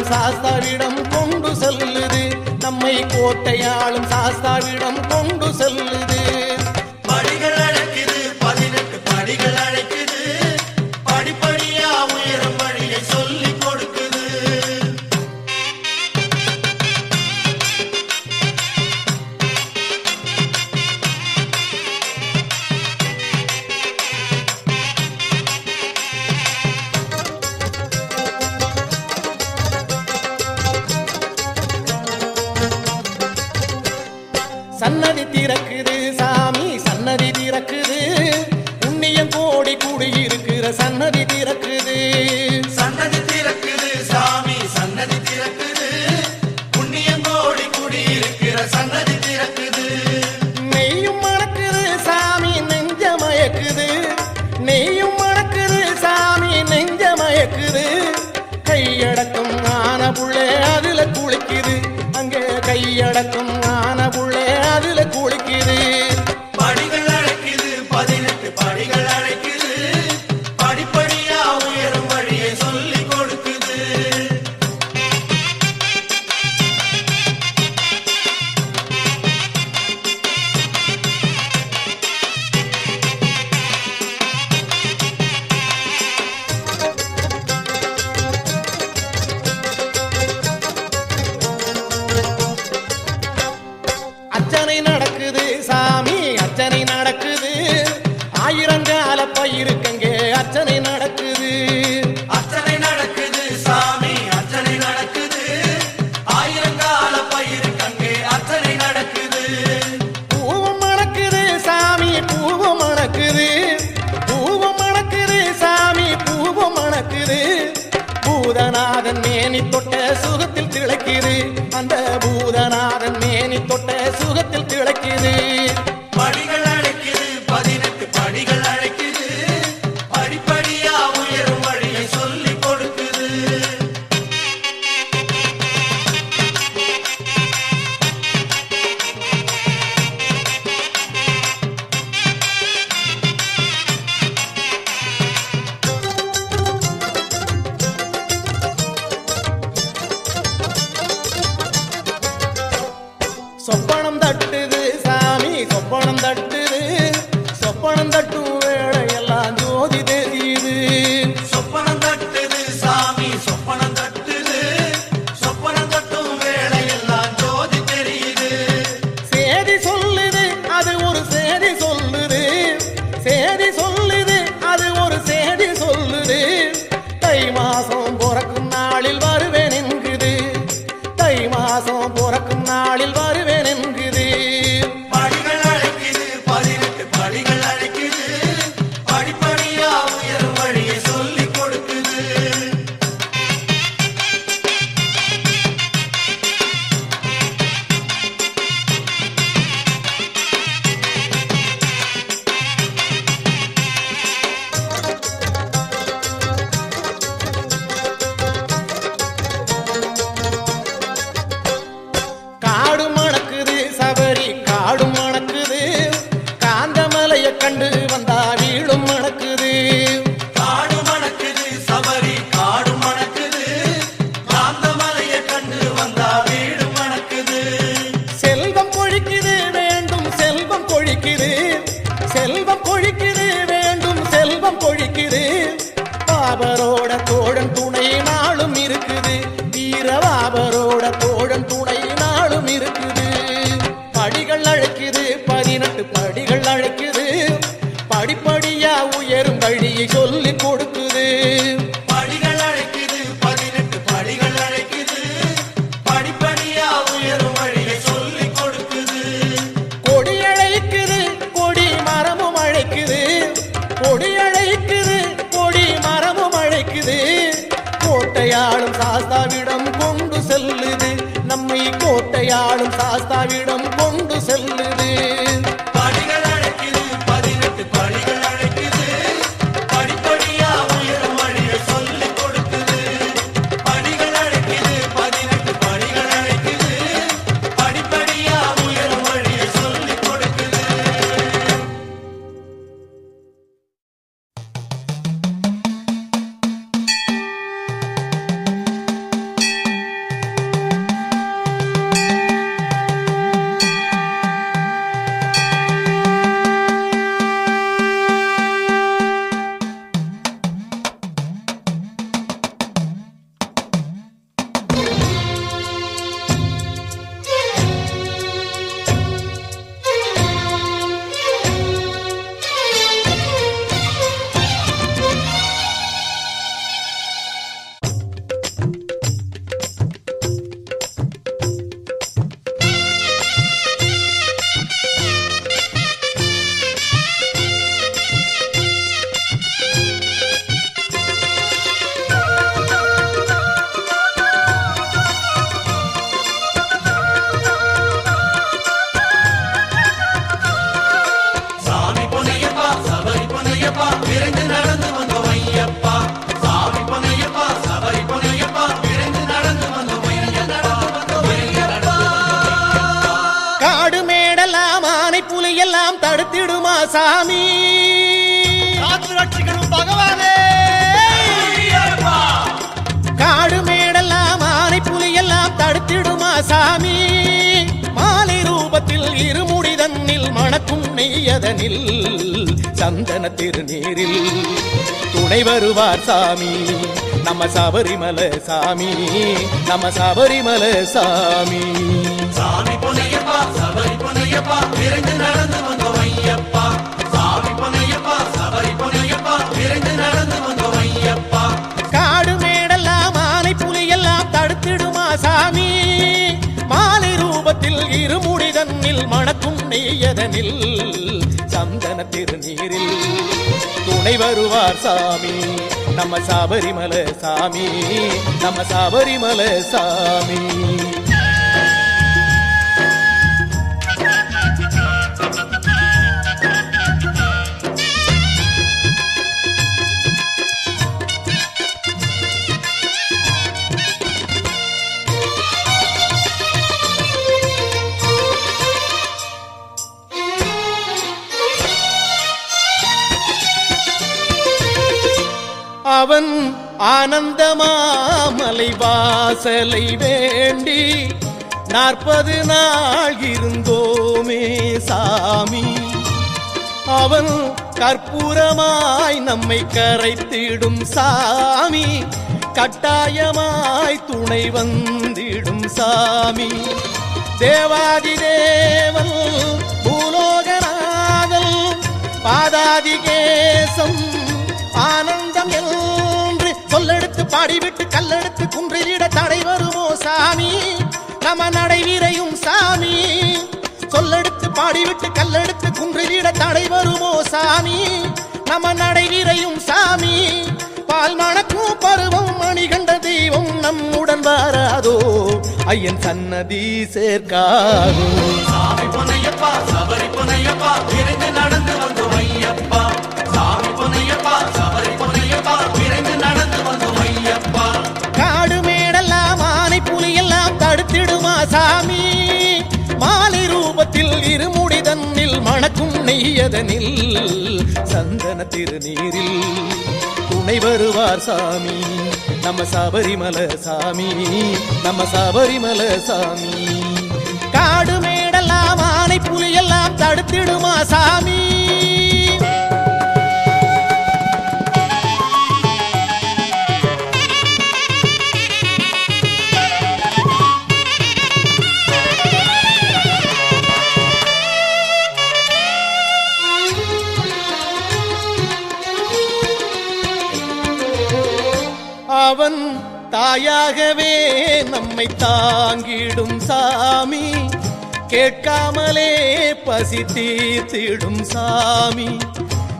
கோட்டையாளும் சாஸ்தாவிடம் கொண்டு செல்லுது. நம்மை கோட்டையாளும் சாஸ்தாவிடம் கொண்டு செல்லுது. படிகள் அழைக்குது 18 படிகள் அழைக்குது. படிப்படியா உயரும் வழியை சொல்லி கொடுக்குது. சன்னதி திறக்குது சாமி சன்னதி திறக்குது. புண்ணியம் கோடி கூடியிருக்கிற சன்னதி திறக்குது. சன்னதி திறக்குது சாமி சன்னதி திறக்குது. புண்ணியம் கோடி கூடியிருக்கிற சன்னதி திறக்குது. நெய்யும் மணக்குது சாமி நெஞ்ச மயக்குது. நெய்யும் மணக்குது சாமி நெஞ்ச மயக்குது. கையடக்கம் ஆன புள்ளே அதுல குளிக்குது. அங்கே கையடக்கம் ஆன புள்ளே அதுல குளிக்குது. படிகள் அழைக்குது 18 படிகள் அழைக்குது. படிப்படியா உயரும் வழியை சொல்லி கொடுக்குது. அர்ச்சனை நடக்குது சாமி அர்ச்சனை நடக்குது. ஆயிரங்கால பயிருக்கங்கே அர்ச்சனை நடக்குது. அர்ச்சனை நடக்குது சாமி அர்ச்சனை நடக்குது. ஆயிரங்கால பயிருக்கங்கே அர்ச்சனை நடக்குது. பூவும் மணக்குது சாமி பூவும் மணக்குது. பூவும் மணக்குது சாமி பூவும் மணக்குது. பூதநாதன் மேனி தொட்ட சுகத்தில் திளைக்குது. அந்த பூதநாதன் மேனி தொட்ட சுகத்தில் திளைக்குது. படிகள் அழைக்குது 18 படிகள் அழைக்குது. படிப்படியா உயரும் வழியை சொல்லி கொடுக்குது. சொப்பனம் தட்டுது சாமி சொப்பனம் தட்டுது. சொப்பனம் தட்டும் வேளையெல்லாம் ஜோதி தெரியுது. சொப்பனம் தட்டுது சாமி சொப்பனம் தட்டுது. சொப்பனம் தட்டும் வேளையெல்லாம் ஜோதி தெரியுது. சேதி சொல்லுது அது ஒரு சேதி சொல்லுது. சேதி சொல்லுது அது ஒரு சேதி சொல்லுது. தை மாசம் பிறக்கும் நாளில் வருவேன் என்குது. தை மாசம் பிறக்கும் நாளில் வருவேன் என்குது. படிகள் அழைக்குது 18 படிகள் அழைக்குது. படிப்படியா உயரும் வழியை சொல்லி கொடுக்குது. காடு மணக்குது சபரி காடும் மணக்குது. காந்தமலைய கண்டு வந்தா வீடும் மணக்குது. காடு மணக்குது சபரி காடு மணக்குது. காந்தமலையை கண்டு வந்தா வீடு மணக்குது. செல்வம் கொழிக்குது வேண்டும் செல்வம் கொழிக்குது. செல்வம் கொழிக்குது வேண்டும் செல்வம் கொழிக்குது. பாபரோட தோழன் துணை நாளும் இருக்குது. வீரபாபரோட தோழன் துணை நாளும் இருக்குது. படிகள் அழைக்குது 18 படிகள் அழைக்குது. படிப்படியா உயரும் வழியை சொல்லி கொடுக்குது. படிகள் அழைக்குது 18 படிகள் அழைக்குது. படிப்படியா உயரும் வழியை சொல்லி கொடுக்குது. கொடி அழைக்குது கொடி மரமும் அழைக்குது. கொடி அழைக்குது கொடி மரமும் அழைக்குது. கோட்டையாளும் சாஸ்தாவிடம் கொண்டு செல்லுது. நம்மை கோட்டையாளும் சாஸ்தாவிடம் கொண்டு செல்லுது. படிகள் அழைக்குது 18 படிகள் அழைக்குது. படிப்படியா உயரும் வழியை சொல்லி கொடுக்குது. படிகள் அழைக்குது 18 படிகள் அழைக்குது. படிப்படியா உயரும் வழியை சொல்லி கொடுக்குது. தடுத்திடுமா சாமி காத்துரட்சிகளும் பகவானே காடு மேடெல்லாம் ஆனை புலியெல்லாம் தடுத்திடுமா சாமி மாலை ரூபத்தில் இருமுடி தன்னில் மணக்கும் நெய்யதனில் சந்தன திருநீரில் துணை வருவார் சாமி நம்ம சபரிமலை சாமி நம்ம சபரிமலை சாமி சாமி பொன்னையப்பா சபரி பொன்னையப்பா விரைந்து நடந்து வந்தோம் ஐயப்பா சாமி பொன்னையப்பா சபரி பொன்னையப்பா விரைந்து நடந்து வந்தோம் ஐயப்பா காடு மேடெல்லாம் ஆனை புலியெல்லாம் தடுத்திடுமா சாமி மாலை ரூபத்தில் இருமுடி தன்னில் மணக்கும் நெய்யதனில் சந்தன திருநீரில் துணை வருவார் சாமி நம்ம சபரிமலை சாமி நம்ம சபரிமலை சாமி அவன் ஆனந்தமாமலை வாசலை வேண்டி 40 நாள் இருந்தோமே சாமி அவன் கற்பூரமாய் நம்மை கரைத்திடும் சாமி கட்டாயமாய் துணை வந்திடும் சாமி தேவாதி தேவன் பூலோகநாதன் பாதாதிகேசம் ஆனந்தம் என்று சொல்லெடுத்து பாடிவிட்டு கல்லெடுத்து குன்றிலிட தடை வருமோ சாமி நம நடைவீரையும் சாமி சொல்லெடுத்து பாடிவிட்டு கல்லெடுத்து குன்றிலிட தடை வருமோ சாமி நம நடைவீரையும் சாமி பால் மணக்கும் பருவம் மணிகண்ட தெய்வம் நம்முடன் வராதோ ஐயன் சன்னதி சேர்க்காதோ சாமி பொன்னையப்பா சபரி பொன்னையப்பா விரைந்து நடந்து வந்தோம் ஐயப்பா சாமி பொன்னையப்பா சபரி பொன்னையப்பா விரைந்து நடந்து வந்தோம் ஐயப்பா காடு மேடெல்லாம் ஆனை புலியெல்லாம் தடுத்திடுமா சாமி மாலை ரூபத்தில் இருமுடி தன்னில் மணக்கும் நெய்யதனில் சந்தன திருநீரில் துணை வருவார் சாமி நம்ம சபரிமலை சாமி நம்ம சபரிமலை சாமி காடு மேடெல்லாம் ஆனை புலியெல்லாம் தடுத்திடுமா சாமி அவன் தாயாகவே நம்மை தாங்கிடும் சாமி கேட்காமலே பசி தீர்த்திடும் சாமி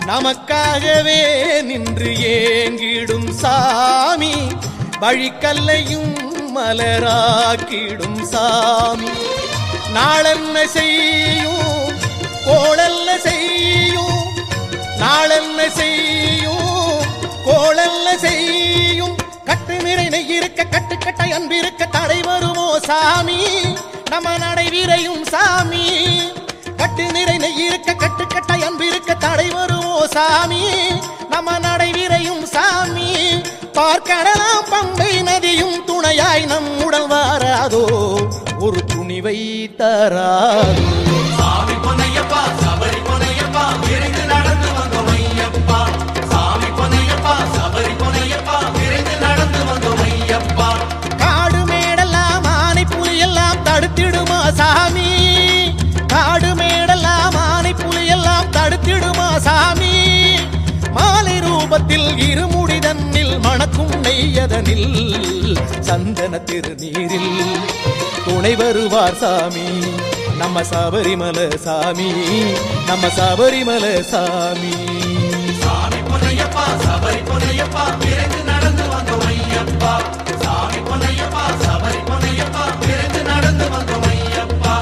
நமக்காகவே நின்று ஏங்கிடும் சாமி வழிக்கல்லையும் மலராக்கிடும் சாமி நாளென்ன செய்யும் கோளல்ல செய்யும் நாளென்ன செய்யும் கோளல்ல செய்யும் கட்டு நிறை நெய் இருக்க கட்டுக்கட்டை அன்பிருக்க தடை வருமோ சாமி நம்ம நடைவீரையும் சாமி கட்டு நிறை நெய் இருக்க கட்டுக்கட்டை அன்பிருக்க தடை வருமோ சாமி நம்ம நடைவீரையும் சாமி பார்க்கடலாம் பம்பை நதியும் துணையாய் நம்முடன் வாராதோ ஒரு துணிவை தராதோ சாமி பொன்னையப்பா சபரி பொன்னையப்பா விரைந்து நடந்து வந்தோம் ஐயப்பா சாமி பொன்னையப்பா சபரி பொன்னையப்பா விரைந்து நடந்து வந்தோம் ஐயப்பா காடு மேடெல்லாம் ஆனை புலியெல்லாம் தடுத்திடுமா சாமி காடு மேடெல்லாம் ஆனை புலியெல்லாம் தடுத்திடுமா சாமி மாலை ரூபத்தில் இருமுடி தன்னில் மணக்கும் நெய்யதனில் சந்தன திருநீரில் துணை வருவார் சாமி நம்ம சபரிமலை சாமி நம்ம சபரிமலை சாமி சாமி பொன்னையப்பா சபரி பொன்னையப்பா விரைந்து நடந்து வந்தோம் ஐயப்பா சாமி பொன்னையப்பா சபரி பொன்னையப்பா விரைந்து நடந்து வந்தோம் ஐயப்பா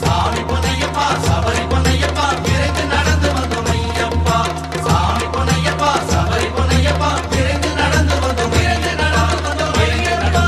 சாமி பொன்னையப்பா சபரி பொன்னையப்பா விரைந்து நடந்து வந்தோம் ஐயப்பா சாமி பொன்னையப்பா சபரி பொன்னையப்பா விரைந்து நடந்து வந்தோம் விரைந்து நடந்து வந்தோம் ஐயப்பா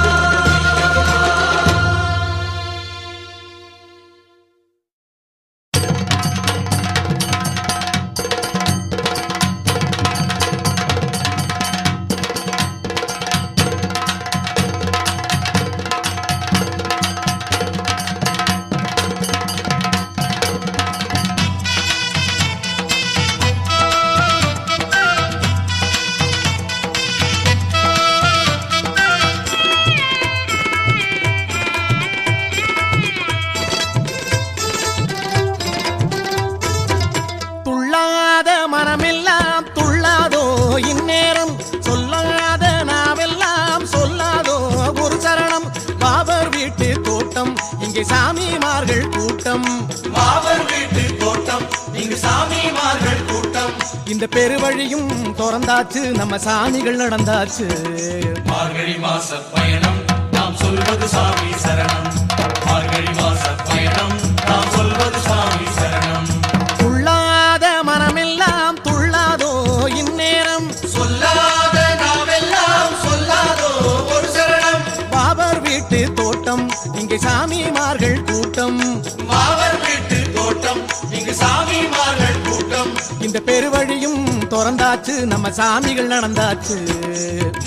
பாபர் வீட்டு தோட்டம் இங்கே சாமிமார்கள் கூட்டம். பாபர் வீட்டு தோட்டம் இங்கு சாமிமார்கள் கூட்டம். இந்த பெருவழியும் திறந்தாச்சு, நம்ம சாமிகள் நடந்தாச்சு. மார்கழி மாச பயணம் நாம் சொல்வது சாமி சரணம். மார்கழி மாச பயணம் நாம் சொல்வது சாமி சரணம். துள்ளாத மனமெல்லாம் துள்ளாதோ இந்நேரம், சொல்லாத நாவெல்லாம் சொல்லாதோ ஒரு சரணம். பாபர் வீட்டு தோட்டம் இங்கே சாமிமார்கள் கூட்டம். பாபர் வீட்டு தோட்டம் இங்கு சாமிமார்கள் கூட்டம். இந்த பெருவழியும் திறந்தாச்சு, நம்ம சாமிகள் நடந்தாச்சு.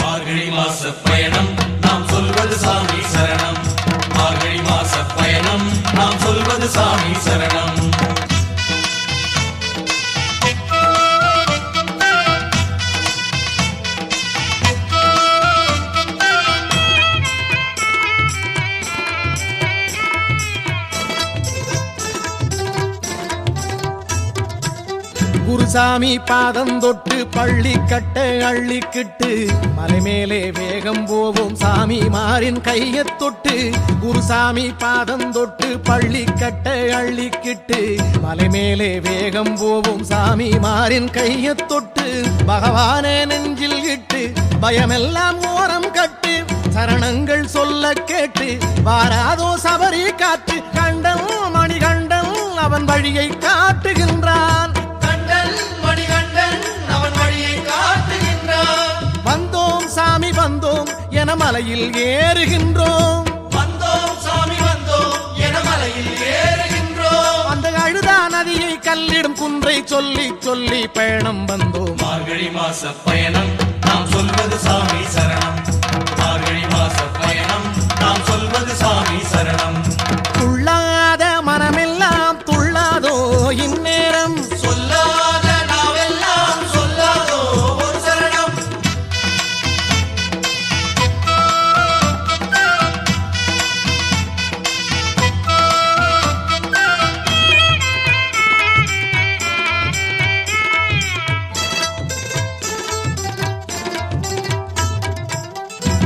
மார்கழி மாச பயணம் நாம் சொல்வது சாமி சரணம். மார்கழி மாச பயணம் நாம் சொல்வது சாமி சரணம். குருசாமி பாதம் தொட்டு பள்ளி கட்ட அள்ளிக்கிட்டு மலை மேலே வேகம் போவோம் சாமி மாறின் கையை தொட்டு. குருசாமி பாதம் தொட்டு பள்ளி கட்ட அள்ளிக்கிட்டு மலை மேலே வேகம் போவோம் சாமி மாறின் கையை தொட்டு. பகவானே நெஞ்சில் இட்டு பயமெல்லாம் ஓரம் கட்டு, சரணங்கள் சொல்ல கேட்டு வாராதோ சபரி காத்து. கண்டன் மணிகண்டன் அவன் வழியை காட்டுகின்றான். வந்தோம் சாமி வந்தோம் என மலையில் ஏறுகின்றோம். வந்தோம் சாமி வந்தோம் என மலையில் ஏறுகின்றோம். அந்த அழுதா நதியை கல்லிடும் குன்றை சொல்லி சொல்லி பயணம் வந்தோம். மார்கழி மாச பயணம் நாம் சொல்வது சாமி சரணம். மார்கழி மாச பயணம் நாம் சொல்வது சாமி சரணம். துள்ளாத மனமெல்லாம் துள்ளாதோ இந்நேரம், சொல்லாத நாவெல்லாம் சொல்லாதோ ஒரு சரணம்.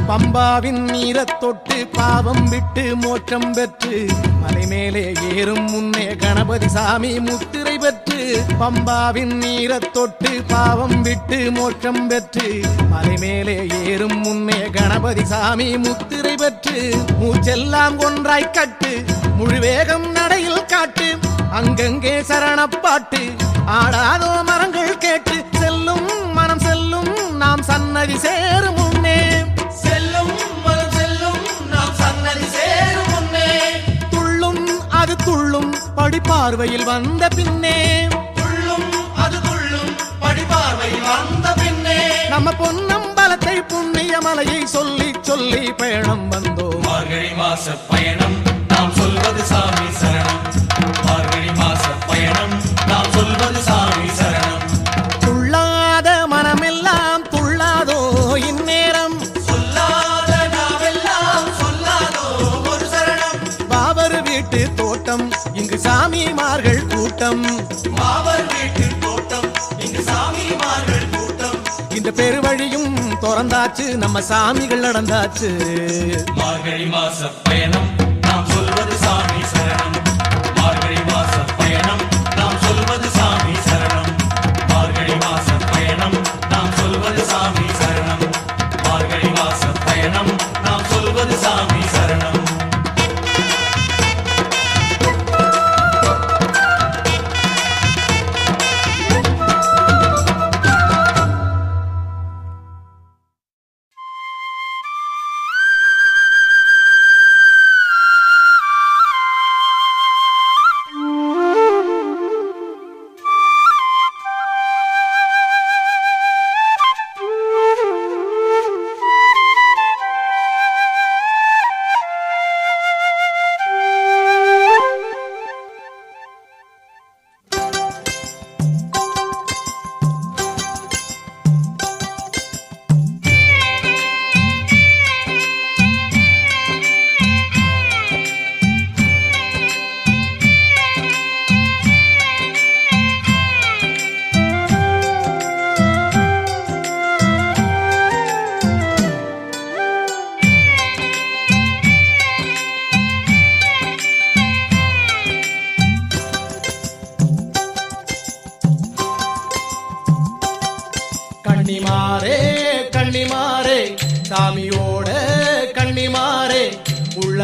பம்பாவின் நீரத் தொட்டு பாவம் விட்டு மோட்சம் பெற்று மலை மேலே ஏறும் முன்னே கணபதி சாமி முத்திரை பெற்று. பம்பாவின் நீரத் தொட்டு பாவம் விட்டு மோட்சம் பெற்று மலை மேலே ஏறும் முன்னே கணபதி சாமி முத்திரை பெற்று. மூச்செல்லாம் ஒன்றாய் கட்டு முழுவேகம் நடையில் காட்டு, அங்கங்கே சரணப்பாட்டு ஆடாதோ மரங்கள் கேட்டு. செல்லும் மனம் செல்லும் நாம் சன்னதி சேரும் முன்னே, செல்லும் மனம் செல்லும் நாம் சன்னதி சேரும் முன்னே. துள்ளும் அது துள்ளும் படிப்பார்வையில் வந்த பின்னே, துள்ளும் அது துள்ளும் படிபார்வை வந்த பின்னே. நம்ம பொன்னம்பலத்தை புண்ணிய மலையை சொல்லி சொல்லி பயணம் வந்தோம். மார்கழி மாச பயணம் நாம் சொல்வது சாமி சரணம். மார்கழி மாச பயணம் நாம் சொல்வது சாமி சரணம். துள்ளாத மனமெல்லாம் துள்ளாதோ இந்நேரம், சொல்லாத நாவெல்லாம் சொல்லாதோ ஒரு சரணம். பாபர் வீட்டு தோட்டம் இங்கு சாமிமார்கள் கூட்டம். பாபர் வீட்டு தோட்டம் இங்கு சாமிமார்கள் கூட்டம். இந்த பெருவழியும் திறந்தாச்சு, நம்ம சாமிகள் நடந்தாச்சு. மார்கழி மாச பயணம் நாம் சொல்வது சாமி சரணம். மார்கழி மாச பயணம் நாம் சொல்வது சாமி சரணம். மார்கழி மாச பயணம் நாம் சொல்வது சாமி சரணம். மார்கழி மாச பயணம் நாம் சொல்வது சாமி சரணம்.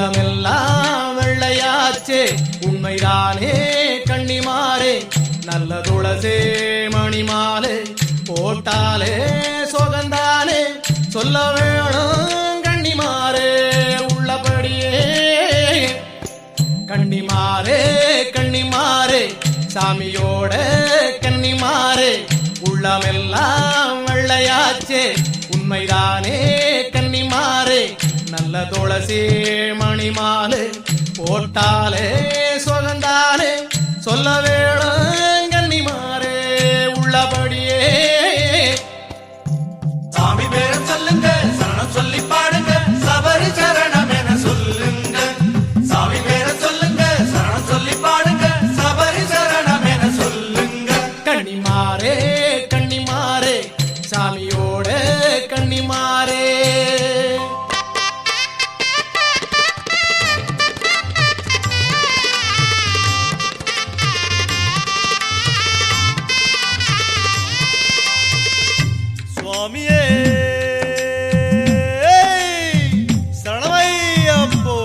உள்ளமெல்லாம் வெள்ளையாச்சே உண்மைதானே கன்னிமாரே நல்ல துளசே மணிமாலே போட்டாலே சொகந்தானே சொல்ல வேணும் கன்னிமாரே உள்ளபடியே கன்னிமாரே கன்னிமாரே சாமியோட கன்னிமாரே உள்ளமெல்லாம் வெள்ளையாச்சே உண்மைதானே கன்னிமாரே நல்ல துளசி மணிமாலே போட்டாலே சொகந்தானே சொல்ல வேணும் கன்னிமாரே உள்ளபடியே சாமி பேர சொல்லுங்க சரணம் சொல்லி பாடுங்க சபரி சரணம் என சொல்லுங்க சாமி பேர சொல்லுங்க சரணம் சொல்லி பாடுங்க சபரி சரணம் என சொல்லுங்க கன்னிமாரே கன்னிமாரே சாமியோட கன்னிமாரே சுவாமியே சரணமையப்போ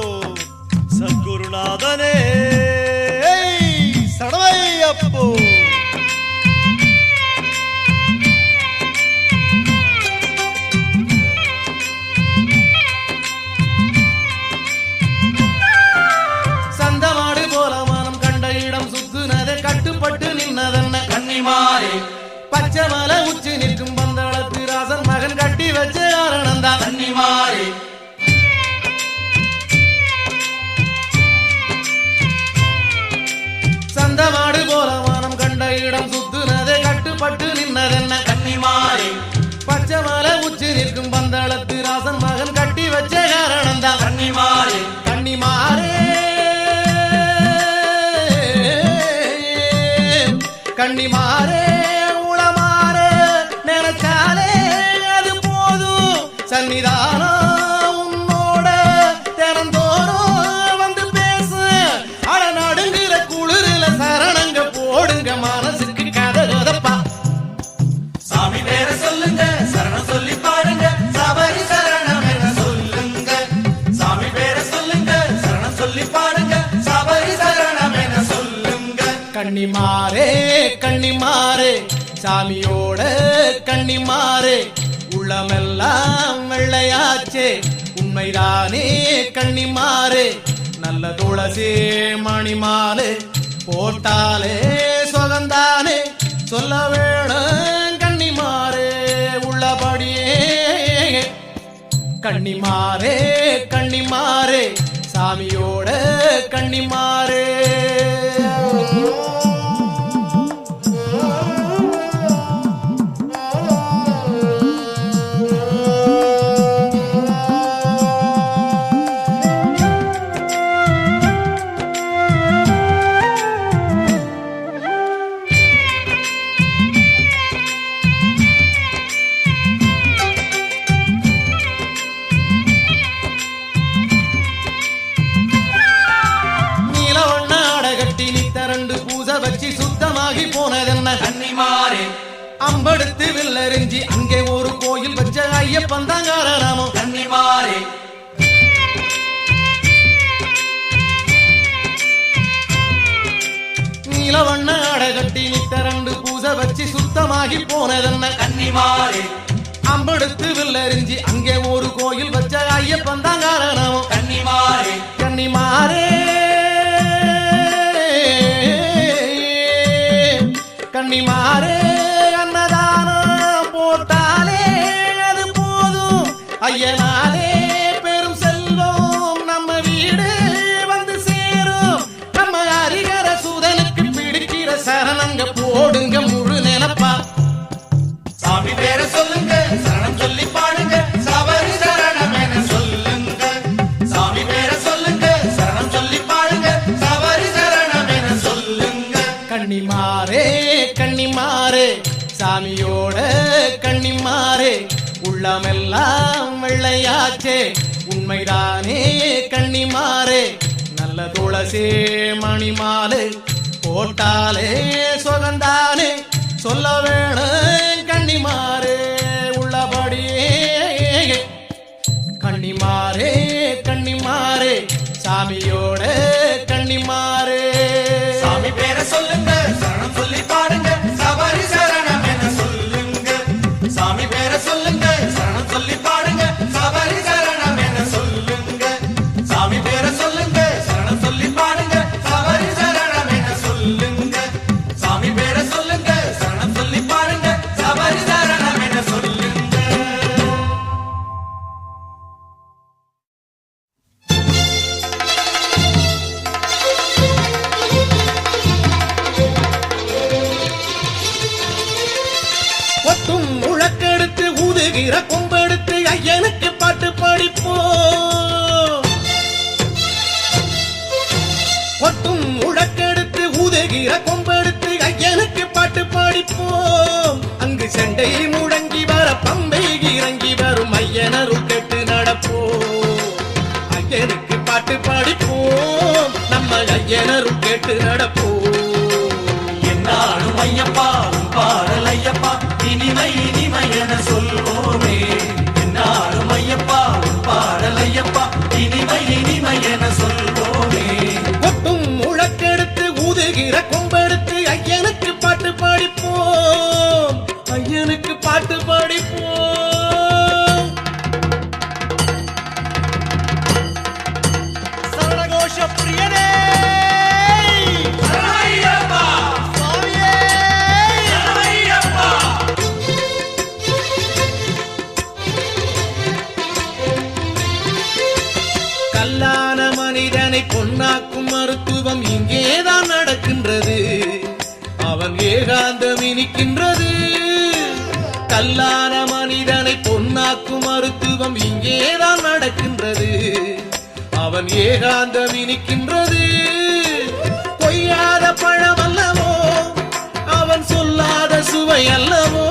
சத்குருநாதனே சரணமையப்போ சந்தமாடு போல மனம் கண்ட இடம் சுத்துனதை கட்டுப்பட்டு நின்னதென்ன கன்னிமாரே பச்சை மலை உச்சி நிற்கும் பந்தளத்து ராசன் மகன் கட்டி வச்ச காரணம்தான் கன்னிமாரே சந்தமாடு போல மனம் கண்ட இடம் சுத்துனதை கட்டுப்பட்டு நின்னதென்ன கன்னிமாரே பச்சை மலை உச்சி நிற்கும் பந்தளத்து ராசன் மகன் கட்டி வச்ச காரணம்தான் கன்னிமாரே கன்னிமாரே கன்னிமாரே உளமாரே நினைச்சாலே அது போதும் சன்னிதானம் உன்னோட தினந்தோறும் வந்து பேசு அட நடுங்குற குளிரில சரணங்க போடுங்க மனசுக்கு கதை கதப்பா சாமி பேர சொல்லுங்க சரணம் சொல்லி பாடுங்க சபரி சரணம் என சொல்லுங்க சாமி பேர சொல்லுங்க சரணம் சொல்லி பாடுங்க சபரி சரணம் என சொல்லுங்க கன்னிமாரே கன்னிமாரே சாமியோட கன்னிமாரே உள்ளமெல்லாம் வெள்ளையாச்சே உண்மைதானே கன்னிமாரே நல்ல துளசி மணிமாலே போட்டாலே சொகந்தானே சொல்ல வேணும் கன்னிமாரே உள்ளபடியே கன்னிமாரே கன்னிமாரே சாமியோட கன்னிமாரே வச்சு சுத்தமாகி போனதென்ன கன்னிமாரே அம்படுத்து வில்லறிஞ்சி அங்கே ஒரு கோயில் வச்ச ஐயப்பன் தான் காரணமோ கன்னிமாரே நீலவண்ண அடகட்டி நித்தரண்டு பூசை வச்சு சுத்தமாகி போனதென்ன கன்னிமாரே அம்படுத்து வில்லறிஞ்சி அங்கே ஒரு கோயில் வச்ச ஐயப்பன் தான் காரணமோ கன்னிமாரே கன்னிமாரே கன்னிமாரே அன்னதானம் போட்டாலே அது போதும் ஐயனாலே பெரும் செல்வம் நம்ம வீடு வந்து சேரும் நம்ம அரிகர சூதனுக்கு பிடிக்கிற சரணங்க போடுங்க முழு நினைப்பா சாமி பேர சொல்லுங்க சரணம் சொல்லி பாடுங்க சபரி சரணம் என சொல்லுங்க சாமி பேர சொல்லுங்க சரணம் சொல்லி பாடுங்க சபரி சரணம் என சொல்லுங்க கன்னிமாரே கன்னிமாரே சாமியோட கன்னிமாரே உள்ளமெல்லாம் வெள்ளையாச்சே உண்மைதானே கன்னிமாரே நல்ல துளசி மணிமாலே போட்டாலே சொகந்தானே சொல்ல வேணும் கன்னிமாரே உள்ளபடியே கன்னிமாரே கன்னிமாரே சாமியோட கன்னிமாரே சாமி பேரை சொல்லுங்க சரணம் சொல்லி பாடுங்க சபரி சரணம் என சொல்லுங்க சாமி பேரை சொல்லுங்க சரணம் சொல்லி பாடுங்க சபரி சரணம் என சொல்லுங்க சாமி பேரை சொல்லுங்க சரணம் சொல்லி பாடுங்க சபரி சரணம் என சொல்லுங்க சாமி பேரை சொல்லுங்க சரணம் சொல்லி பாடுங்க சபரி சரணம் என சொல்லுங்க கொட்டும் முழக்கெடுத்து ஊதுகிற கொம்பெடுத்து ஐயனுக்கு பாட்டு படிப்போம் கொட்டும் முழக்கெடுத்து ஊதுகிற கொம்பெடுத்து ஐயனுக்கு பாட்டு படிப்போம் அங்கு செண்டை முழங்கி வர பம்பை இறங்கி வரும் ஐயனருள் கேட்டு நடப்போம் ஐயனுக்கு பாட்டு படிப்போம் நம்ம ஐயனருள் கேட்டு நடப்போம் என்னாலும் ஐயப்பா உன் பாடல் ஐயப்பா இனிமை இனிமை என சொல்வோமே என்னாலும் ஐயப்பா உன் பாடல் ஐயப்பா இனிமை இனிமை என சொல்வோமே கொட்டும் முழக்கெடுத்து ஊதுகிற கொம்பெடுத்து ஐயனுக்கு பாட்டு படிப்போம் ஐயனுக்கு பாட்டு படிப்போம் சரணகோஷ பிரியனே சரணமையப்பா சுவாமியே சரணமையப்பா கல்லான மனிதனை பொன்னாக்கும் மருத்துவம் இங்கேதான் நடக்கின்றது அவன் ஏகாந்தம் இனிக்கின்றது கல்லான மனிதனை பொன்னாக்கும் மருத்துவம் இங்கேதான் நடக்கின்றது அவன் ஏகாந்தம் இனிக்கின்றது கொய்யாத பழம் அல்லவோ அவன் சொல்லாத சுவை அல்லவோ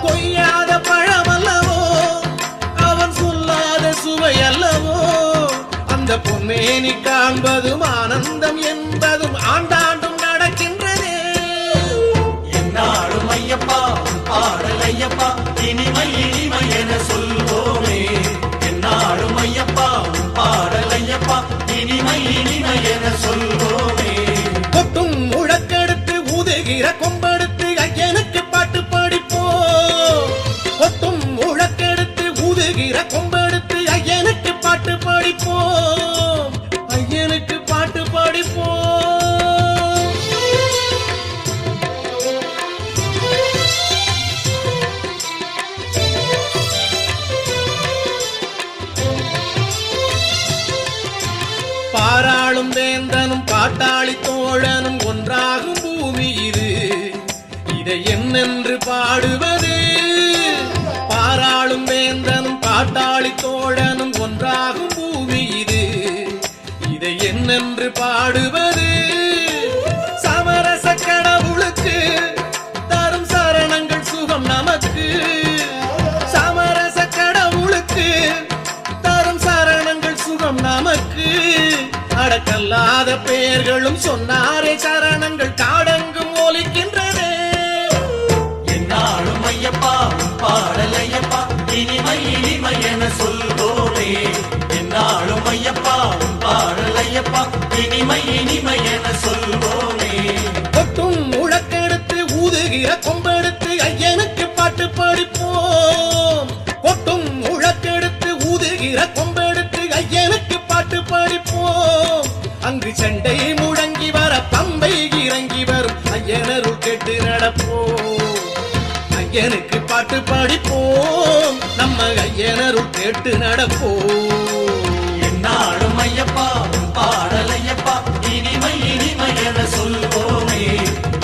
கொய்யாத பழம் அல்லவோ அவன் சொல்லாத சுவை அல்லவோ அந்த பொன்னேனி காண்பதும் ஆனந்தம் என்பதும் ஆண்டாண்டும் நடக்கின்றதே என்னாலும் ஐயப்பா உன் பாடல் ஐயப்பா இனிமை இனிமை என சொல்வோமே என்னாலும் ஐயப்பா உன் பாடல் ஐயப்பா இனிமை இனிமை என சொல்வோமே கொட்டும் முழக்கெடுத்து ஊதுகிற கொம்பெடுத்து ஐயனுக்கு பாட்டு படிப்போம் கொட்டும் முழக்கெடுத்து ஊதுகிற கொம்பெடுத்து ஐயனுக்கு பாட்டு படிப்போம் ஐயனுக்கு பாட்டு படிப்போம் பாராளும் வேந்தனும் பாட்டாளி தோழனும் ஒன்றாகும் பூமி இது இதை என்னென்று பாடுவது பாராளும் வேந்தனும் பாட்டாளி தோழனும் ஒன்றாகும் பூமி இது இதை என்னென்று பாடுவது சமரச கடவுளுக்கு தரும் சரணங்கள் சுகம் நமக்கு சமரச கடவுளுக்கு தரும் சரணங்கள் சுகம் நமக்கு அடக்கல்லாத பெயர்களும் சொன்னாரே சரணங்கள் காடெங்கும் ஒலிக்கின்றதே என்னாலும் ஐயப்பா உன் பாடல் ஐயப்பா இனிமை இனிமை என சொல்வோமே என்னாலும் ஐயப்பா உன் பாடல் ஐயப்பா இனிமை இனிமை என சொல்வோமே கொட்டும் முழக்கெடுத்து ஊதுகிற கொம்பெடுத்து ஐயனுக்கு பாட்டு படிப்போம் கொட்டும் முழக்கெடுத்து ஊதுகிற கொம்பெடுத்து ஐயனுக்கு பாட்டு படிப்போம் அங்கு சண்டை முழங்கி வர பம்பை இறங்கி வரும் ஐயனருள் கேட்டு நடப்போம் ஐயனுக்கு பாட்டு படிப்போம் நம்ம ஐயனருள் கேட்டு நடப்போம் என்னாலும் ஐயப்பா உன் பாடல் ஐயப்பா இனிமை இனிமை என சொல்வோமே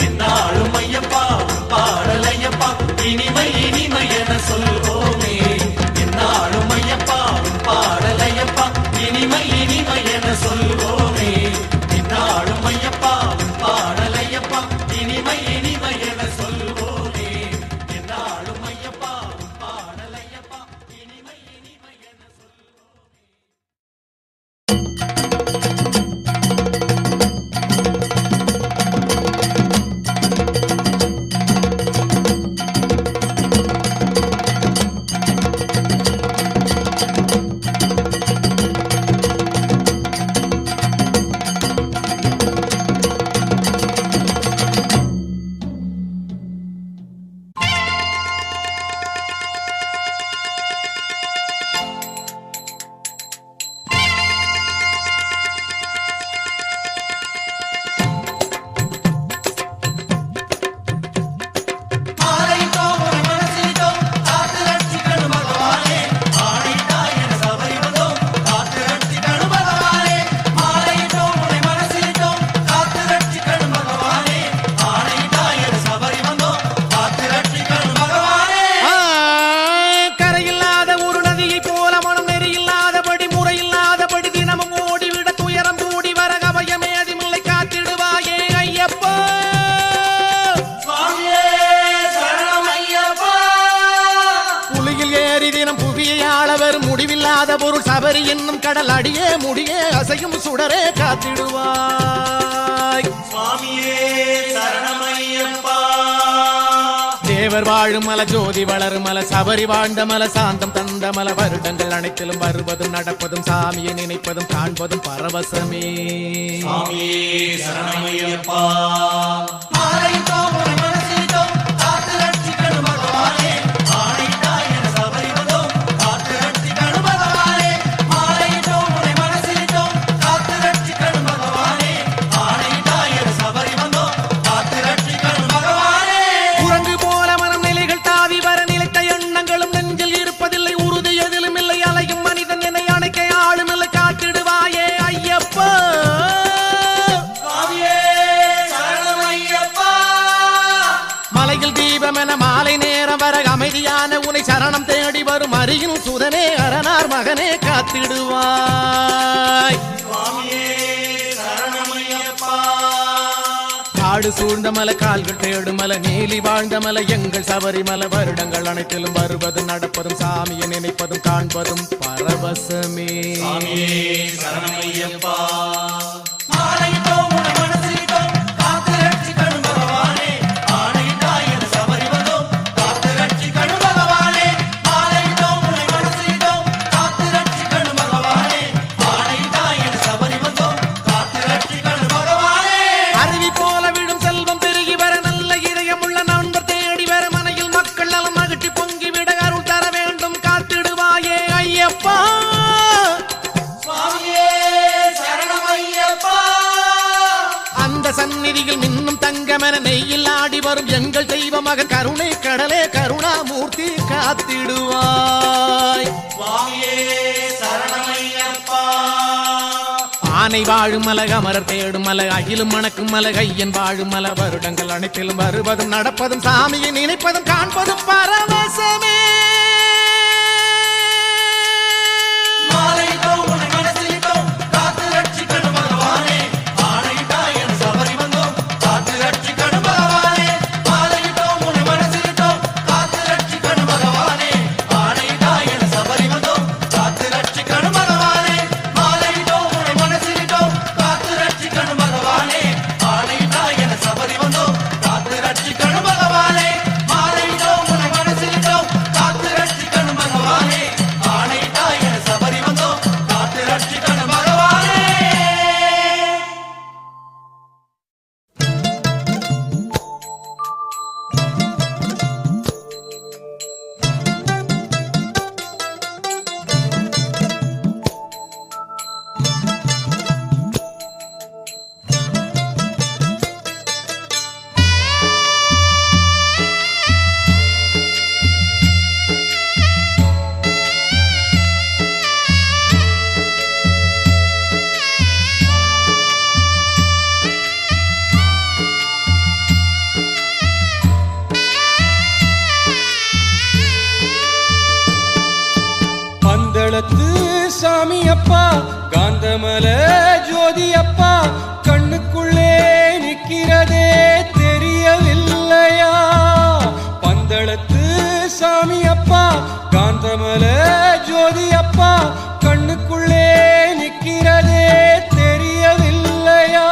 என்னாலும் ஐயப்பா உன் பாடல் ஐயப்பா இனிமை இனிமை என சொல்வோமே என்னாலும் ஐயப்பா உன் பாடல் ஐயப்பா இனிமை இனிமை என சொல்வோமே என்னாலும் ஐயப்பா உன் பாடல் ஐயப்பா இனிமை இனிமை என சொல்வோமே என்னாலும் ஐயப்பா உன் பாடல் ஐயப்பா இனிமை இனிமை என சொல்வோமே விரல் அடியே முடியே அசையும் சுடரே காத்திடுவாய். சுவாமியே சரணமையப்பா. தேவர் வாழும் மல ஜோதி வளரும் மல சபரி வாழ்ந்த மல சாந்தம் தந்த மல வருடங்கள் அனைத்திலும் வருவதும் நடப்பதும் சாமியை நினைப்பதும் காண்பதும் பரவசமே. சுவாமியே சரணமையப்பா. மாலையிட்டோம் உனை மனசிட்டோம் காத்து ரட்சிக்கணும் பகவானே. ஆணையிட்டாய் என சபரி வந்தோம் காத்து ரட்சிக்கணும் பகவானே. மாலையிட்டோம் உனை மனசிட்டோம் காத்து ரட்சிக்கணும் பகவானே. ஆணையிட்டாய் என சபரி வந்தோம் காத்து ரட்சிக்கணும் பகவானே. குரங்கு போல மனம் நிலைகள் தாவி வர நிலைத்த எண்ணங்களும் நெஞ்சில் இருப்பதில்லை உறுதி எதிலும் இல்லை அலையும் மனிதன் என்னை அணைக்க ஆளும் இல்லை காத்திடுவாயே ஐயப்பா. சுவாமியே சரணமையப்பா. மலையில் தீபம் என மாலை நேரம் வர அமைதியான உனை சரணம் தேடி வரும் அரியின் சுதனே அரணார் மகனே காத்திடுவாய். சுவாமியே சரணமையப்பா. காடு சூழ்ந்த மல கால்கள் தேடும் மல நீலி வாழ்ந்த மல எங்கள் சபரிமல வருடங்கள் அனைத்திலும் வருவதும் நடப்பதும் சாமியை நினைப்பதும் காண்பதும் பரவசமே. சுவாமியே சரணமையப்பா. மாலையிட்டோம் உனை மனசிட்டோம் காத்து ரட்சிக்கணும் பகவானே. ஆணையிட்டாய் என சபரி வந்தோம் காத்து ரட்சிக்கணும் பகவானே. மாலையிட்டோம் உனை மனசிட்டோம் காத்து ரட்சிக்கணும் பகவானே. ஆணையிட்டாய் என சபரி வந்தோம் காத்து ரட்சிக்கணும் பகவானே. அருவி போல விழும் செல்வம் பெருகி வர நல்ல இதயமுள்ள நண்பர் தேடி வர மனையில் மக்கள் நலம் மகிழ்ச்சி பொங்கி விட அருள் தர வேண்டும் காத்திடுவாயே ஐயப்பா. சுவாமியே சரணமையப்பா. அந்த சந்நிதியில் மின்னும் தங்கமென நெய்யில் ஆடி வரும் எங்கள் தெய்வ மகன் கருணை கடலே கருணாமூர்த்தி காத்திடுவாய். சுவாமியே சரணமையப்பா. ஆனை வாழும் மல அமரர் தேடும் மல அகிலும் மணக்கும் மல ஐயன் வாழும் மல வருடங்கள் அனைத்திலும் வருவதும் நடப்பதும் சாமியை நினைப்பதும் காண்பதும் பரவசமே. மாலையிட்டோம் உனை மனசிட்டோம் காத்து ரட்சிக்கணும் பகவானே. ஆணையிட்டாய் என சபரி வந்தோம் காத்து ரட்சிக்கணும் பகவானே. மாலையிட்டோம் உனை மனசிட்டோம் காத்து ரட்சிக்கணும் பகவானே. ஆணையிட்டாய் என சபரி வந்தோம் காத்து ரட்சிக்கணும் பகவானே. மாலையிட்டோம் உனை மனசிட்டோம் காத்து ரட்சிக்கணும் பகவானே. ஆணையிட்டாய் என சபரி வந்தோம் காத்து ரட்சிக்கணும் பகவானே. மாலையிட்டோம் உனை மனசிட்டோம் காத்து ரட்சிக்கணும் பகவானே. ஆணையிட்டாய் என சபரி வந்தோம் காத்து ரட்சிக்கணும் பகவானே. பந்தளத்து சாமி அப்பா காந்தமல ஜோதி அப்பா கண்ணுக்குள்ளே நிற்கிறதே தெரியவில்லையா. பந்தளத்து சாமி அப்பா காந்தமல ஜோதி அப்பா கண்ணுக்குள்ளே நிற்கிறதே தெரியவில்லையா.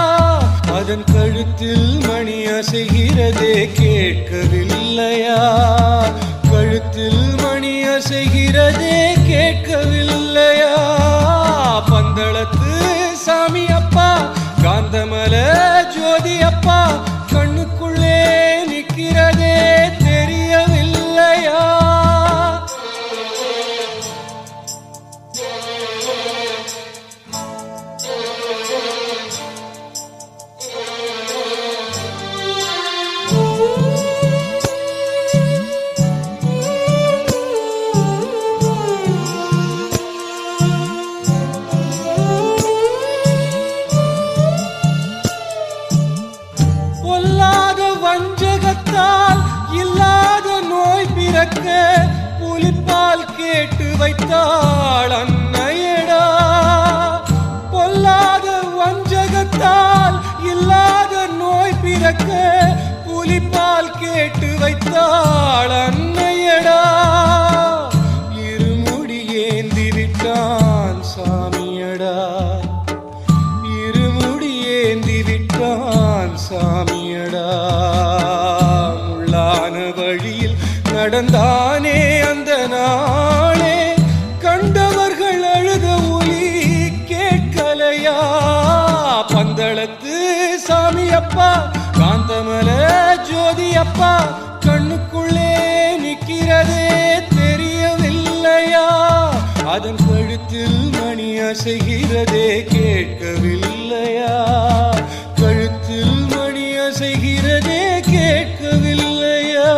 அதன் கழுத்தில் மணி அசைகிறதே கேட்கவில்லையா. கழுத்தில் மணி அசைகிறதே கேட்கவில்லையா. பந்தளத்து சாமி அப்பா காந்தமல ஜோதி அப்பா கண்ணுக்குள்ளே நிற்கிறதே தெரியவில்லையா. பொல்லாத வஞ்சகத்தால் இல்லாத நோய் பிறக்க புலிப்பால் கேட்டு வைத்தாள் அன்னையடா. பொல்லாத வஞ்சகத்தால் இல்லாத நோய் பிறக்க புலிப்பால் கேட்டு வைத்தாள் அன்னையடா. இருமுடி ஏந்தி விட்டான் சாமியடா. தான் சாமியடா. முள்ளான வழியில் நடந்தானே அந்த நாளே, கண்டவர்கள் அழுத ஒலி கேட்கலையா? பந்தளத்து சாமியப்பா, காந்தமல ஜோதியப்பா, கண்ணுக்குள்ளே நிற்கிறதே தெரியவில்லையா? அதன் கழுத்தில் மணி அசைகிறதே கேட்கவில்லையா? கழுத்தில் மணி அசைகிறதே கேட்கவில்லையா?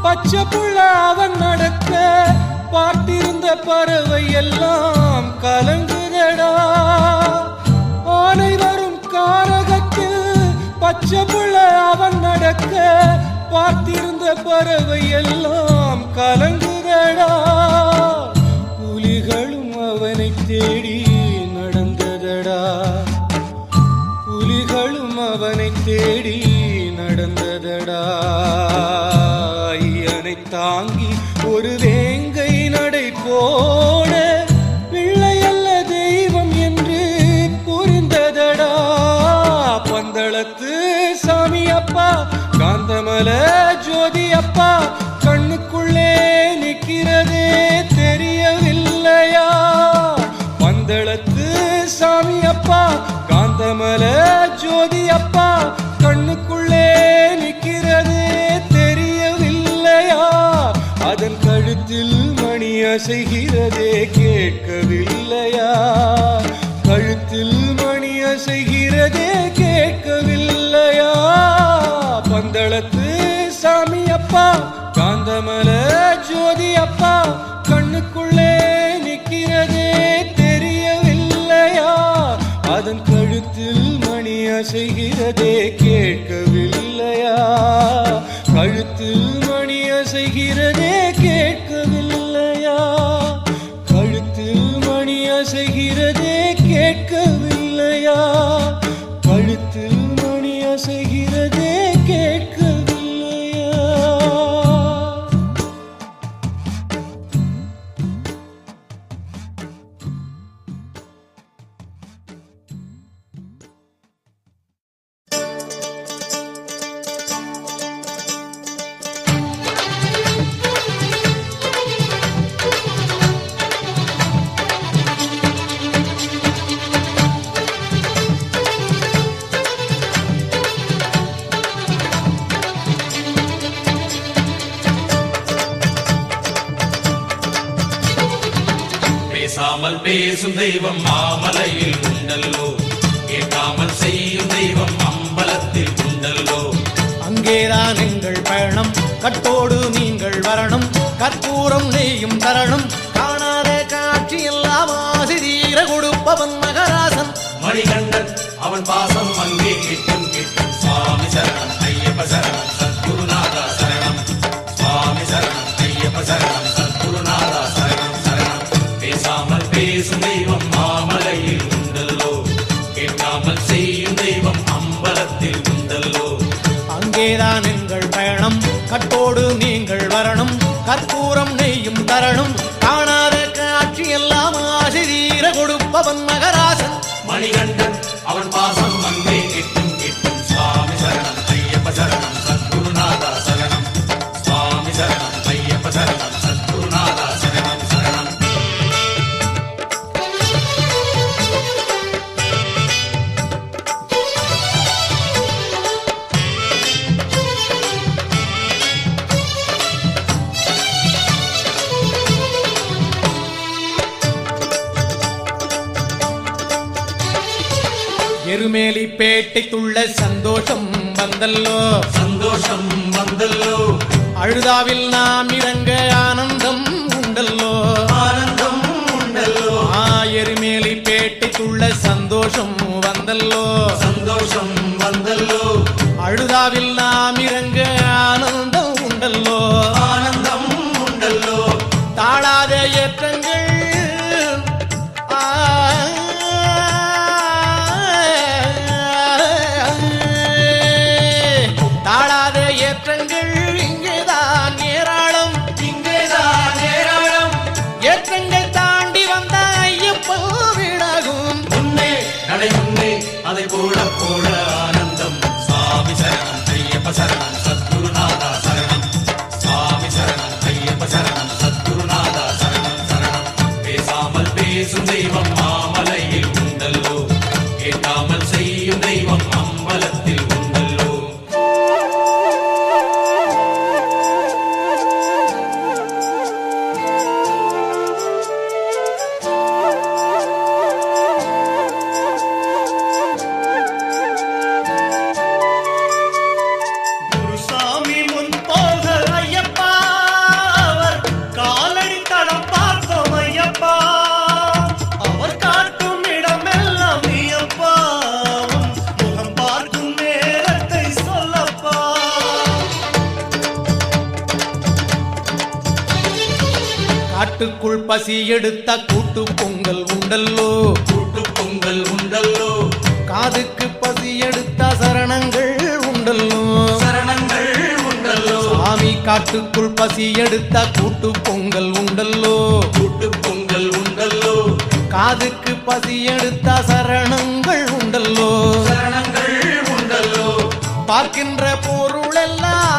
பச்சை புள்ள அவன் நடக்க பார்த்திருந்த பறவை எல்லாம் கலங்குதடா. ஆனை வரும் காரகத்தில் பச்சை புள்ள அவன் நடக்க பார்த்திருந்த பறவை எல்லாம் கலங்குதடா. புலிகளும் அவனை தேடி நடந்ததடா. புலிகளும் அவனை தேடி நடந்ததடா. தாங்கி ஒரு வேங்கை நடை போட பிள்ளை அல்ல தெய்வம் என்று புரிந்ததடா. பந்தளத்து சாமியப்பா, காந்தமல ஜோதியப்பா, கண்ணுக்குள்ளே நிற்கிறதே தெரியவில்லையா? பந்தளத்து சாமியப்பா, காந்தமல ஜோதியப்பா, கண்ணுக்குள்ளே நிற்கிறதே தெரியவில்லையா? அதன் கழுத்தில் மணி அசைகிறதே கேட்கவில்லையா? கழுத்தில் மணி அசைகிறதே கேட்கவில்லையா? பந்தளத்து சாமியப்பா, காந்தமல ஜோதியப்பா, கண்ணுக்குள்ளே நிற்கிறதே தெரியவில்லையா? அதன் கழுத்தில் மணி அசைகிறதே கேட்கவில்லையா? கழுத்தில் மணி அசைகிறதே கேட்கவில்லையா? கழுத்தில் மணி அசைகிறதே கேட்கவில்லையா? கழுத்தில் மணி அசைகிறதே கேட்கவில்லையா? பேசாமல் பேசும் தெய்வம் மாமலையில் உண்டல்லோ, கேட்காமல் செய்யும் தெய்வம் அம்பலத்தில் உண்டல்லோ. அங்கேதான் எங்கள் பயணம், கட்டோடு நீங்கள் வரணும், கற்பூரம் நெய்யும் தரணும், காணாத காட்சி எல்லாம் ஆசிரியர கொடுப்பவன் மகராசன் மணிகண்டன். அவன் பாசம் அங்கே கிட்டும் கிட்டும். சுவாமி சரணம் ஐயப்ப சரணம் சத்குருநாதா சரணம். சுவாமி சரணம் ஐயப்ப சரணம் சத்குருநாதா சரணம் சரணம். பேசாமல் பேசும் தெய்வம் மாமலையில் உண்டல்லோ, கேட்காமல் செய்யும் தெய்வம் அம்பலத்தில் உண்டல்லோ. அங்கேதான் எங்கள் பயணம், கட்டோடு நீங்கள் வரணும், கற்பூரம் நெய்யும் தரணும், காணாத காட்சி எல்லாம் ஆசிரியர கொடுப்பவன் மகராசன் மணிகண்டன். அவன் பாசம் அங்கே கிட்டும் கிட்டும். சுவாமி சரணம் ஐயப்ப சரணம் சத்குருநாதா சரணம். சுவாமி சரணம் ஐயப்ப சரணம் சத்குருநாதா சரணம் சரணம். எருமேலி பேட்டைக்குள்ள சந்தோஷம் வந்தல்லோ, சந்தோஷம் சந்தோஷம் வந்தல்லோ அழுதாவில் நாம் இறங்க ஆனந்தம் உண்டல்லோ ஆனந்தம் உண்டல்லோ எருமேலி பேட்டைக்குள்ள சந்தோஷம் வந்தல்லோ சந்தோஷம் வந்தல்லோ அழுதாவில் நாம் இறங்க ஆனந்தம் உண்டல்லோ ஆனந்தம் உண்டல்லோ தாழாத ஏற்றங்கள் தாழாத ஏற்றங்கள் இங்கேதான் ஏராளம் இங்கேதான் ஏராளம் ஏற்றங்கள் தாண்டி வந்த ஐயப்போ விடாகும் முன்னே நடை முன்னே அதை போட போட ஆனந்தம் சுவாமி சரணம் ஐயப்ப சரணம் சத்குருநாதா சரணம் சுவாமி சரணம் ஐயப்ப சரணம் சத்குருநாதா சரணம் சரணம் பேசாமல் பேசும் தெய்வம் மாமலையில் உண்டல்லோ கேட்காமல் செய்யும் தெய்வம் அம்பலத்தில் உண்டல்லோ குருசாமி முன் போக ஐயப்பா அவர் காலடி தடம் பார்த்தோம் ஐயப்பா அவர் காட்டும் இடமெல்லாம் நீயப்பா உன் முகம் பார்க்கும் நேரத்தை சொல்லப்பா காட்டுக்குள் பசி எடுத்த கூட்டு பொங்கல் உண்டல்லோ கூட்டு பொங்கல் உண்டல்லோ காதுக்கு பசி எடுத்த சரணங்கள் உண்டல்லோ சரணங்கள் உண்டல்லோ சாமி காட்டுக்குள் பசி எடுத்த கூட்டு பொங்கல் உண்டல்லோ கூட்டு பொங்கல் உண்டல்லோ காதுக்கு பசி எடுத்த சரணங்கள் உண்டல்லோ சரணங்கள் உண்டல்லோ பார்க்கின்ற பொருளெல்லாம்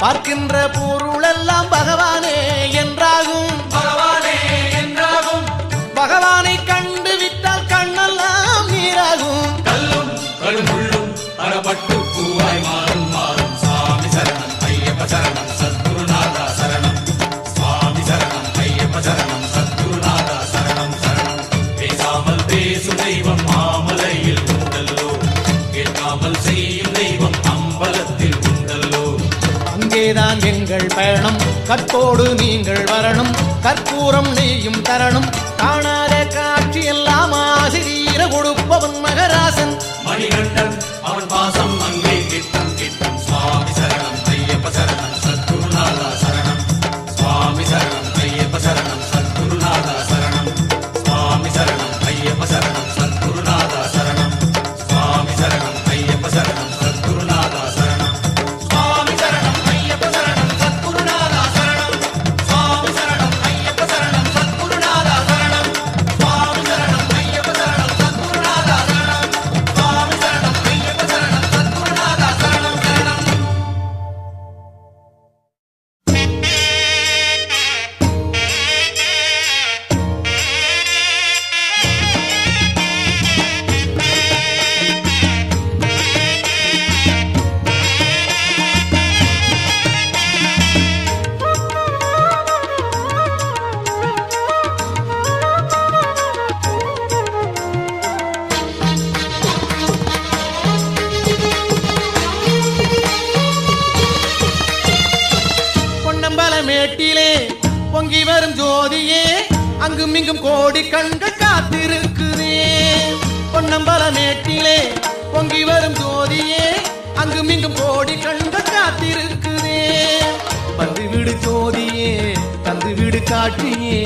பார்க்கின்ற பொருளெல்லாம் பகவானே என்றாகும் பகவானே என்றாகும் பகவானை கண்டு விட்டால் கண்ணெல்லாம் நீராகும் கல்லும் கடுமுள்ளும் அறப்பட்டு பூவாய் மாறும் மாறும் சுவாமி சரணம் ஐயப்ப சரணம் சத்குருநாதா சரணம் சுவாமி சரணம் ஐயப்ப சரணம் சத்குருநாதா சரணம் சரணம் பேசாமல் பேசும் தெய்வம் மாமலையில் உண்டல்லோ கேட்காமல் செய்யும் தெய்வம் அம்பலத்தில் உண்டல்லோ அங்கேதான் எங்கள் பயணம் கற்போடு நீங்கள் வரணும் கற்பூரம் நெய்யும் தரணும் காணாத காட்சி எல்லாம் ஆசிரியர கொடுப்பவன் மகராசன் மணிகண்டன் அவன் பாசம் அங்கே கிட்டும் கிட்டும் சுவாமி சரணம் ஐயப்ப சரணம் சத்குருநாதா சரணம் சுவாமி சரணம் ஐயப்ப சரணம் சத்குருநாதா சரணம் சுவாமி சரணம் ஐயப்ப சரணம் சத்குருநாதா சரணம் சுவாமி சரணம் ஐயப்ப சரணம் சத்குருநாதா சரணம் சுவாமி சரணம் ஐயப்ப சரணம் சத்குருநாதா சரணம் சுவாமி சரணம் ஐயப்ப சரணம் சத்குருநாதா சரணம் சுவாமி சரணம் ஐயப்ப சரணம் சத்குருநாதா சரணம் சுவாமி சரணம் ஐயப்ப சரணம் சத்குருநாதா சரணம் சரணம் மேட்டிலே பொங்கி வரும் ஜோதியே அங்கும் இங்கும் கோடி கண்கள் காத்திருக்குதே பொன்னம்பல மேட்டிலே பொங்கி வரும் ஜோதியே அங்கும் இங்கும் கோடி கண்கள் காத்திருக்குதே வந்து விடு ஜோதியே தந்து விடு காட்சியே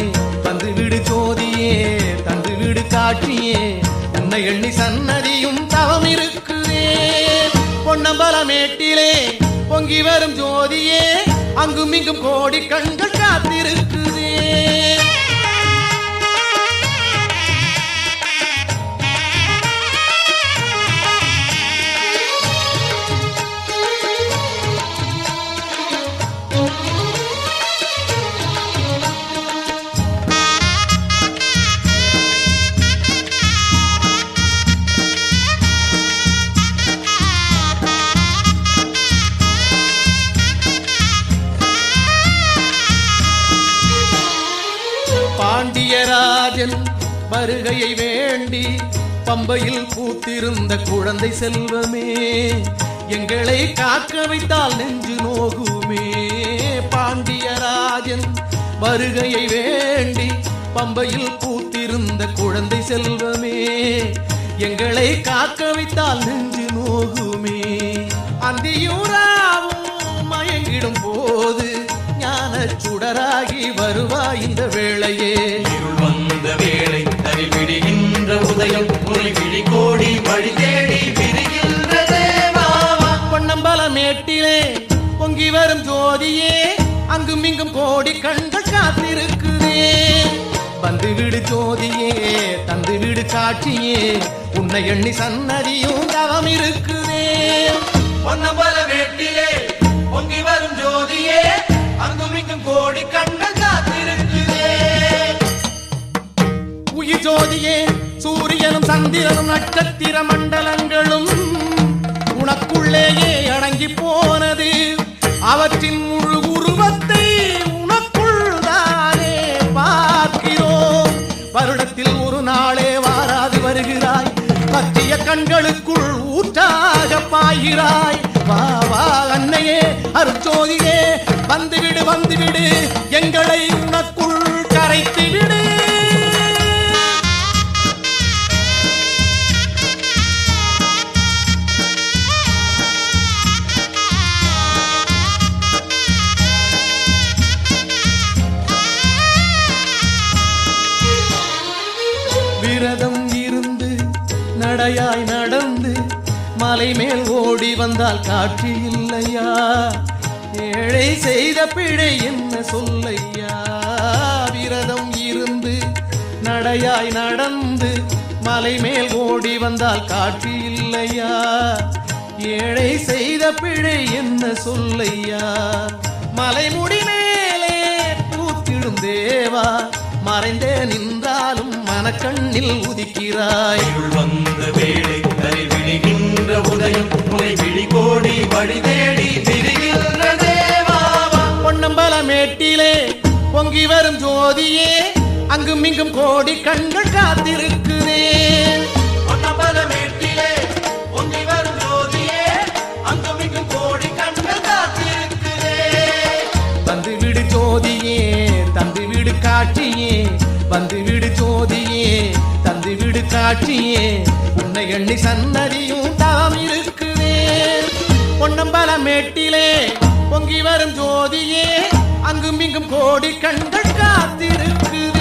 வந்து விடு ஜோதியே தந்து விடு காட்சியே உன்னை எண்ணி சன்னதியும் தவம் இருக்குதே பொன்னம்பல மேட்டிலே பொங்கி வரும் ஜோதியே அங்கும் இங்கும் கோடி கண்கள் காத்திருக்குதே பாண்டியராஜன் வருகையை வேண்டி பம்பையில் பூத்திருந்த குழந்தை செல்வமே எங்களை காக்க வைத்தால் நெஞ்சு நோகுமே. பாண்டியராஜன் வருகையை வேண்டி பம்பையில் பூத்திருந்த குழந்தை செல்வமே எங்களை காக்க வைத்தால் நெஞ்சு நோகுமே. அந்தியூராவும் மயங்கிடும் போது ஞான சுடராகி வருவாய் இந்த வேளையே. இருள் வந்த வேளை தனி விடுகின்ற உதயம் உனை விழி கோடி வழி தேடி விரிகின்றதே வாவா. பொன்னம்பலமேட்டிலே பொங்கி வரும் ஜோதியே அங்கும் இங்கும் கோடி கண்கள் காத்திருக்குதே. வந்து விடு ஜோதியே தந்து விடு காட்சியே உன்னை எண்ணி சன்னதியும் தவம் இருக்குதே. பொன்னம்பல வேட்டிலே பொங்கி வரும் ஜோதியே அங்கும் இங்கும் கோடி கண்கள் காத்திருக்குதே. உயிர் ஜோதியே சூரியனும் சந்திரனும் நட்சத்திர மண்டலங்களும் உனக்குள்ளேயே அடங்கி போனது. அவற்றின் முழு உருவத்தை உனக்குள் தானே பார்க்கிறோம். வருடத்தில் ஒரு நாளே வாராது வருகிறாய். பற்றிய கண்களுக்குள் ஊற்றாக பாய்கிறாய். வா வா அன்னையே அருட்சோதியே வந்துவிடு வந்துவிடு எங்களை உனக்குள் கரைத்து விடு. விரதம் இருந்து நடையாய் நடந்து மலை மேல் ஓடி வந்தால் காட்சி இல்லையா? ஏழை செய்த பிழை என்ன சொல்லையா? விரதம் இருந்து நடையாய் நடந்து மலை மேல் ஓடி வந்தால் காட்சி இல்லையா? ஏழை செய்த பிழை என்ன சொல்லையா? மலைமுடி மேலே பூத்திடும் தேவா மறைந்தே நின்றாலும் மனக்கண்ணில் உதிக்கிறாய். இருள் வந்த வேளை தனி விடுகின்ற உதயம் உனை விழி கோடி வழி தேடி விரிகின்றதே வாவா. பொன்னம்பலமேட்டிலே பொங்கி வரும் ஜோதியே அங்கும் இங்கும் கோடி கண்கள் காத்திருக்குதே. பொன்னம்பல வேட்டிலே பொங்கி வரும் ஜோதியே அங்கும் இங்கும் கோடி கண்கள் காத்திருக்குதே. வந்து விடு ஜோதியே தந்து விடு காட்சியே வந்து விடு ஜோதியே தந்து விடு காட்சியே உன்னை எண்ணி சன்னதியும் தவம் இருக்குதே. பொன்னம்பலமேட்டிலே பொங்கி வரும் ஜோதியே அங்கும் இங்கும் கோடி கண்கள் காத்திருக்குதே.